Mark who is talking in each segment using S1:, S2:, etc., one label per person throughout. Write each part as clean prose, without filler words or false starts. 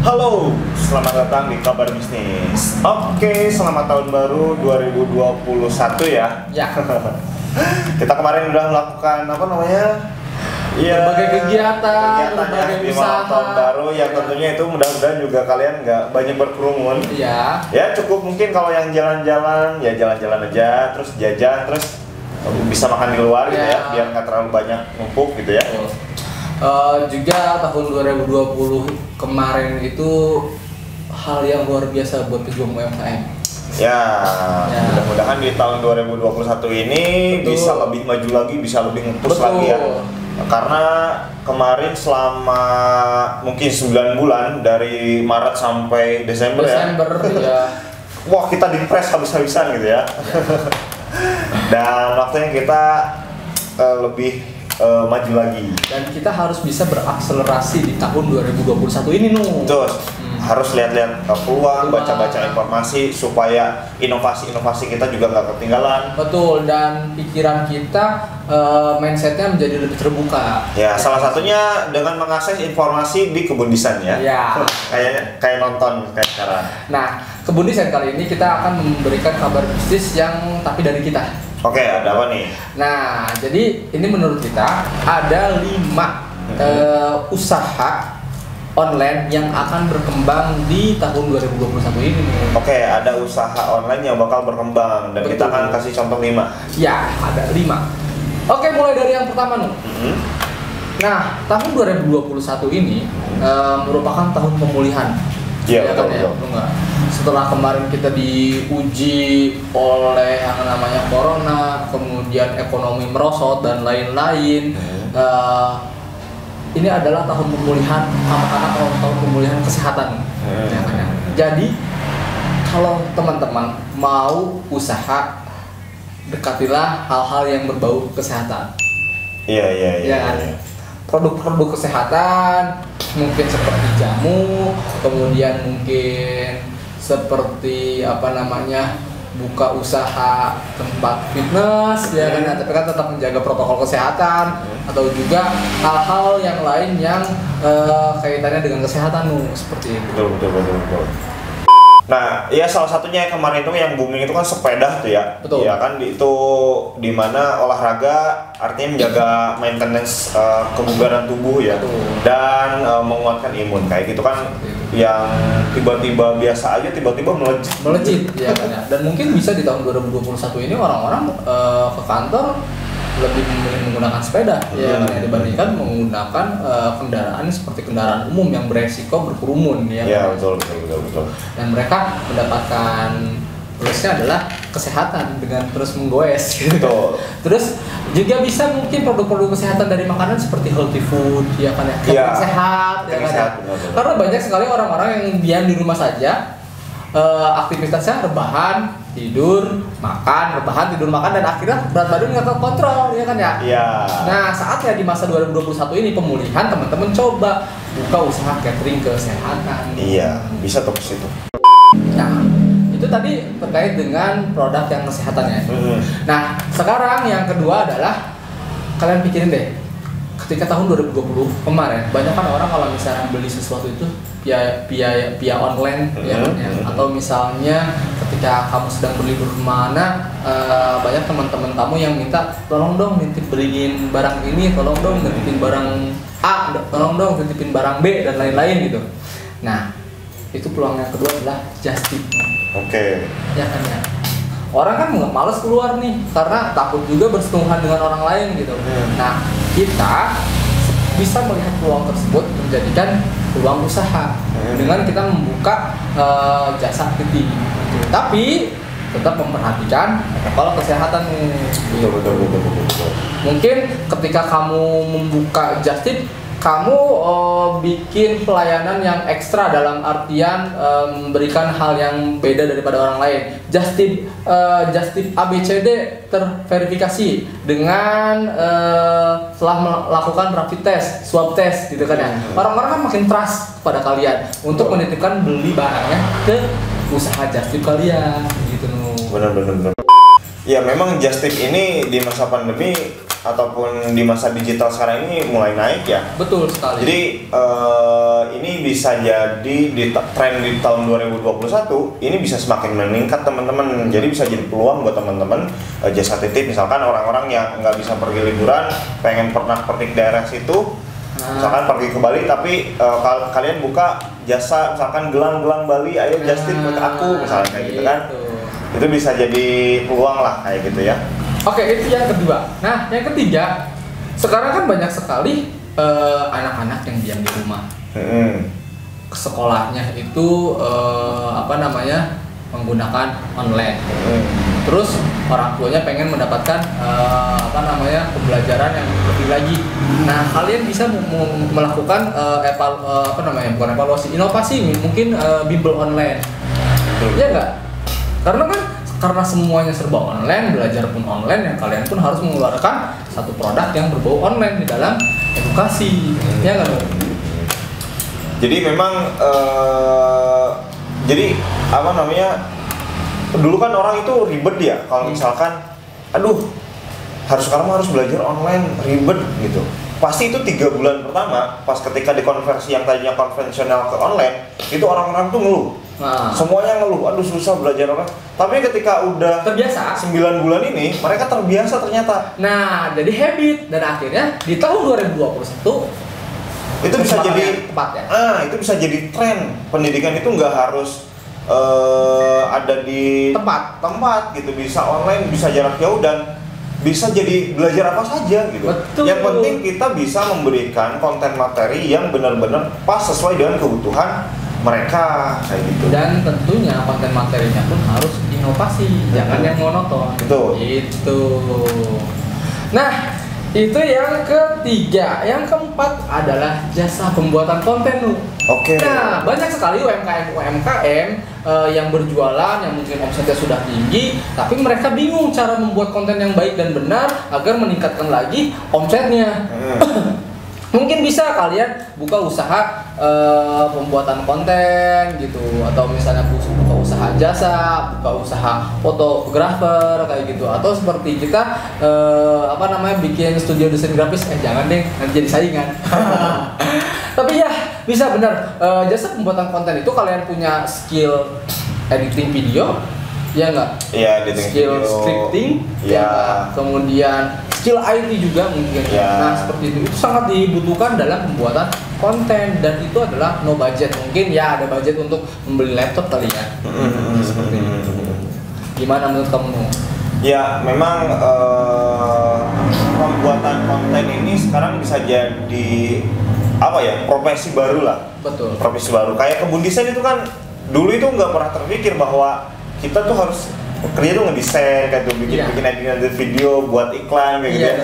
S1: Halo, selamat datang di Kabar Bisnis. Oke, selamat tahun baru 2021 ya.
S2: Ya.
S1: Kita kemarin udah melakukan apa namanya? Iya,
S2: berbagai kegiatan,
S1: berbagai
S2: berbagai
S1: usaha
S2: usaha
S1: tahun baru yang tentunya itu mudah-mudahan juga kalian nggak banyak berkerumun.
S2: Iya.
S1: Ya cukup mungkin kalau yang jalan-jalan ya jalan-jalan aja, terus jajan, terus bisa makan di luar gitu ya, biar nggak terlalu banyak numpuk gitu ya.
S2: Juga tahun 2020 kemarin itu hal yang luar biasa buat pejuang UMKM.
S1: Ya, mudah-mudahan di tahun 2021 ini
S2: Betul.
S1: bisa lebih maju lagi, bisa lebih nge-push
S2: Betul.
S1: lagi ya. Karena kemarin selama mungkin 9 bulan dari Maret sampai Desember ya. Wah, kita depres habis-habisan gitu ya. Dan waktunya kita lebih maju lagi.
S2: Dan kita harus bisa berakselerasi di tahun 2021 ini
S1: Terus harus lihat-lihat peluang, baca-baca informasi supaya inovasi-inovasi kita juga nggak ketinggalan.
S2: Betul, dan pikiran kita mindsetnya menjadi lebih terbuka.
S1: Ya, salah satunya dengan mengakses informasi di Kebun Desain ya.
S2: Ya.
S1: kayak nonton kayak sekarang.
S2: Nah, Kebun Desain kali ini kita akan memberikan kabar bisnis yang tapi dari kita.
S1: Oke, ada apa nih?
S2: Nah, jadi ini menurut kita ada 5 usaha online yang akan berkembang di tahun 2021 ini.
S1: Oke, ada usaha online yang bakal berkembang dan kita akan kasih contoh 5.
S2: Ya, ada 5. Oke, mulai dari yang pertama nih. Nah, tahun 2021 ini merupakan tahun pemulihan.
S1: Iya, betul,
S2: ya?
S1: betul.
S2: Setelah kemarin kita diuji oleh yang namanya corona, kemudian ekonomi merosot dan lain-lain. Ini adalah tahun pemulihan, karena tahun pemulihan kesehatan. Ya kan? Jadi kalau teman-teman mau usaha, dekatilah hal-hal yang berbau kesehatan.
S1: Iya.
S2: Produk-produk kesehatan mungkin seperti jamu, kemudian mungkin seperti buka usaha tempat fitness ya kan, tapi kan tetap menjaga protokol kesehatan, atau juga hal-hal yang lain yang kaitannya dengan kesehatan seperti itu.
S1: Betul. Nah, ya salah satunya kemarin itu yang booming itu kan sepeda tuh ya.
S2: Betul.
S1: Ya kan itu dimana olahraga artinya menjaga maintenance kebugaran tubuh ya.
S2: Betul.
S1: Dan menguatkan imun kayak gitu kan. Yang tiba-tiba biasa aja tiba-tiba melejit
S2: ya kan ya. Dan mungkin bisa di tahun 2021 ini orang-orang ke kantor lebih memilih menggunakan sepeda ya kan, dibandingkan menggunakan kendaraan seperti kendaraan umum yang beresiko berkerumun ya.
S1: Ya, betul.
S2: Dan mereka mendapatkan plusnya adalah kesehatan dengan terus menggoes gitu.
S1: Betul.
S2: Terus juga bisa mungkin produk-produk kesehatan dari makanan seperti healthy food ya kan ya, sehat ya kan ya. Karena banyak sekali orang-orang yang diam di rumah saja, aktivitasnya rebahan, tidur, makan, dan akhirnya berat badan nggak terkontrol ya kan ya.
S1: Iya.
S2: Nah, saatnya di masa 2021 ini pemulihan, teman-teman coba buka usaha catering kesehatan.
S1: Iya, bisa tuh ke situ.
S2: Nah, itu tadi terkait dengan produk yang kesehatan ya. Nah, sekarang yang kedua adalah kalian pikirin deh, ketika tahun 2020 kemarin banyak kan orang kalau misalnya beli sesuatu itu via online ya, atau misalnya ketika kamu sedang berlibur kemana, banyak teman-teman kamu yang minta tolong dong nitip beliin barang ini, tolong dong nitipin barang A, tolong dong nitipin barang B dan lain-lain gitu. Nah, itu peluang yang kedua adalah just tip.
S1: Oke.
S2: Ya kan ya. Orang kan nggak males keluar nih karena takut juga bersentuhan dengan orang lain gitu. Nah, kita bisa melihat peluang tersebut menjadikan peluang usaha dengan kita membuka jasa titip. Tapi tetap memperhatikan protokol kesehatan.
S1: Betul.
S2: Mungkin ketika kamu membuka just tip, kamu bikin pelayanan yang ekstra dalam artian memberikan hal yang beda daripada orang lain. Just tip ABCD terverifikasi dengan setelah melakukan rapid test, swab test gitu kan ya. Orang-orang kan makin trust kepada kalian untuk menitipkan beli barangnya ke usaha just tip kalian gitu.
S1: Benar. Ya memang just tip ini di masa pandemi ataupun di masa digital sekarang ini mulai naik ya.
S2: Betul sekali.
S1: Jadi ini bisa jadi di tren di tahun 2021 ini bisa semakin meningkat teman-teman. Jadi bisa jadi peluang buat teman-teman jasa titip, misalkan orang-orang yang nggak bisa pergi liburan, pengen pernak-pernik daerah situ, misalkan pergi ke Bali tapi kalian buka jasa misalkan gelang-gelang Bali, ayo just tip ke aku misalnya kayak gitu kan. Itu bisa jadi peluang lah kayak gitu ya.
S2: Oke, itu yang kedua. Nah, yang ketiga, sekarang kan banyak sekali anak-anak yang diam di rumah. Sekolahnya itu menggunakan online. Terus orang tuanya pengen mendapatkan pembelajaran yang lebih lagi. Nah, kalian bisa melakukan inovasi mungkin bimbel online. Iya nggak? Karena semuanya serba online, belajar pun online, yang kalian pun harus mengeluarkan satu produk yang berbau online di dalam edukasi, ya nggak?
S1: Jadi memang dulu kan orang itu ribet ya, kalau misalkan, sekarang harus belajar online, ribet gitu. Pasti itu 3 bulan pertama, pas ketika dikonversi yang tadinya konvensional ke online, itu orang-orang tuh ngeluh. Semuanya ngeluh, susah belajar online. Tapi ketika udah
S2: terbiasa
S1: 9 bulan ini, mereka terbiasa ternyata.
S2: Nah, jadi habit, dan akhirnya di tahun 2021
S1: itu bisa jadi
S2: tepat ya.
S1: Itu bisa jadi tren. Pendidikan itu nggak harus ada di tempat gitu, bisa online, bisa jarak jauh, dan bisa jadi belajar apa saja gitu.
S2: Betul.
S1: Yang penting kita bisa memberikan konten materi yang benar-benar pas sesuai dengan kebutuhan mereka kayak gitu. Dan
S2: tentunya konten materinya pun harus inovasi, jangan yang monoton.
S1: Betul.
S2: Itu. Nah, itu yang ketiga. Yang keempat adalah jasa pembuatan konten.
S1: Oke.
S2: Nah, banyak sekali UMKM yang berjualan, yang mungkin omsetnya sudah tinggi, tapi mereka bingung cara membuat konten yang baik dan benar agar meningkatkan lagi omsetnya. Mungkin bisa kalian buka usaha pembuatan konten gitu, atau misalnya buka usaha jasa, buka usaha fotografer kayak gitu, atau seperti kita bikin studio desain grafis. Jangan deh, nanti jadi saingan. Tapi ya bisa benar, jasa pembuatan konten itu kalian punya skill editing video, ya nggak?
S1: Iya,
S2: skill
S1: video.
S2: Scripting,
S1: ya.
S2: Kemudian skill IT juga mungkin. Nah, seperti itu sangat dibutuhkan dalam pembuatan konten, dan itu adalah no budget. Mungkin ya ada budget untuk membeli laptop kali ya. Seperti itu. Gimana menurut kamu?
S1: Ya, memang pembuatan konten ini sekarang bisa jadi profesi baru lah.
S2: Betul.
S1: Profesi baru. Kayak kebun desain itu kan dulu itu nggak pernah terpikir bahwa kita tuh harus kerja tuh ngedesain kayak tuh bikin edit video buat iklan kayak gitu ya.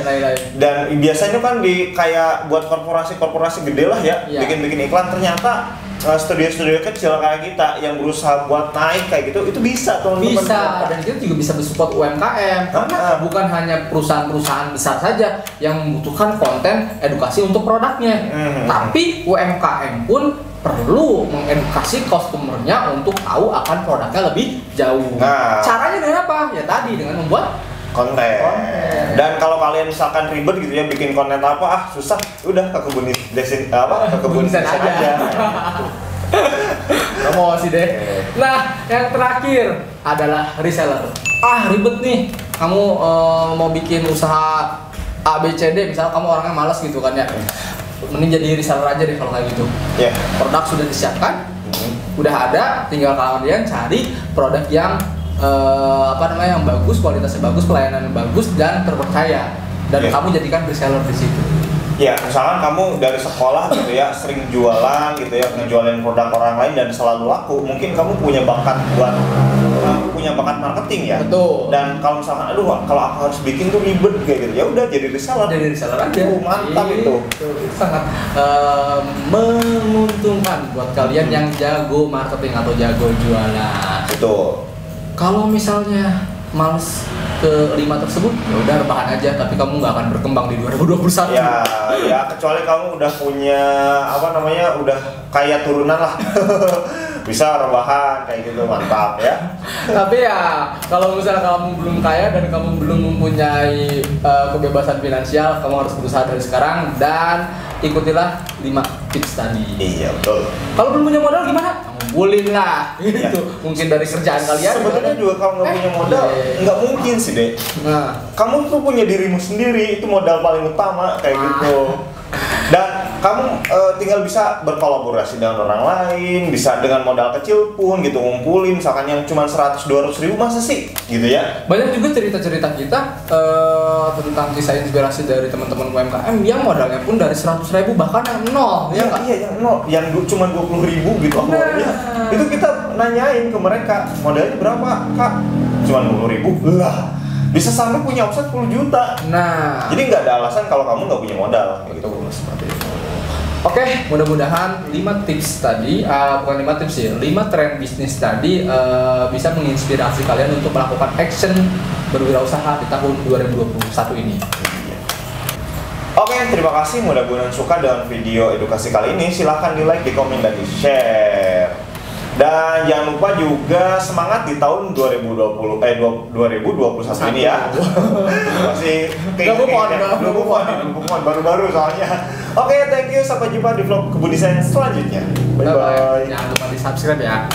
S1: Dan biasanya kan kayak buat korporasi gede lah ya, bikin iklan. Ternyata studio-studio kecil kayak kita yang berusaha buat naik kayak gitu, itu bisa teman-teman.
S2: Bisa, dan kita juga bisa bersupport UMKM, karena bukan hanya perusahaan-perusahaan besar saja yang membutuhkan konten edukasi untuk produknya, tapi UMKM pun perlu mengedukasi customernya untuk tahu akan produknya lebih jauh. Caranya dengan apa? Ya tadi, dengan membuat konten.
S1: Dan kalau kalian misalkan ribet gitu ya bikin konten susah, udah ke kebun desain aja.
S2: Promosi deh. Nah, yang terakhir adalah reseller. Ribet nih, kamu mau bikin usaha ABCD, misalnya kamu orangnya malas gitu kan ya. Mending jadi reseller aja deh kalau kayak gitu. Produk sudah disiapkan, udah ada, tinggal kalian cari produk yang yang bagus, kualitasnya bagus, pelayanannya bagus dan terpercaya, dan kamu jadikan reseller di situ.
S1: Ya, misalkan kamu dari sekolah gitu ya, sering jualan gitu ya, ngejualin produk orang lain dan selalu laku, mungkin kamu punya bakat marketing ya.
S2: Betul.
S1: Dan kalau misalkan kalau aku harus bikin tuh ribet kayak gitu, ya udah jadi reseller.
S2: Jadi reseller aja.
S1: Mantap itu.
S2: Itu sangat menguntungkan buat kalian yang jago marketing atau jago jualan.
S1: Betul.
S2: Kalau misalnya males ke 5 tersebut, ya udah rebahan aja, tapi kamu nggak akan berkembang di 2021.
S1: Ya kecuali kamu udah punya udah kaya turunan lah. bisa rebahan kayak gitu, mantap ya.
S2: Tapi ya kalau misalnya kamu belum kaya dan kamu belum mempunyai kebebasan finansial, kamu harus berusaha dari sekarang dan ikutilah 5 tips tadi.
S1: Iya betul.
S2: Kalau belum punya modal gimana? Ngumpulin lah gitu. Mungkin dari kerjaan kalian.
S1: Sebetulnya juga kalau nggak punya modal nggak mungkin sih deh.
S2: Nah,
S1: Kamu tuh punya dirimu sendiri, itu modal paling utama kayak gitu. Dan kamu tinggal bisa berkolaborasi dengan orang lain, bisa dengan modal kecil pun gitu ngumpulin, misalkan yang cuma 100-200 ribu masa sih gitu ya.
S2: banyak juga cerita-cerita kita tentang kisah inspirasi dari teman-teman UMKM yang modalnya pun dari 100.000 bahkan yang nol, ya nggak?
S1: Iya, yang nol, yang cuma 20 ribu gitu awalnya. Itu kita nanyain ke mereka, modalnya berapa kak? Cuma 20 ribu lah, bisa sampai punya omset 10 juta.
S2: Nah,
S1: Jadi nggak ada alasan kalau kamu nggak punya modal gitu.
S2: betul seperti itu. Oke, mudah-mudahan 5 tips tadi, bukan 5 tips ya, 5 tren bisnis tadi bisa menginspirasi kalian untuk melakukan action berwirausaha di tahun 2021 ini.
S1: Oke, terima kasih. Mudah-mudahan suka dengan video edukasi kali ini. Silahkan di like, di komen, dan di share. Dan jangan lupa juga semangat di tahun 2021 ini ya. Masih belum move on, baru-baru soalnya. Oke, thank you. Sampai jumpa di vlog Kebudisaian selanjutnya. Bye bye.
S2: Jangan lupa di subscribe ya.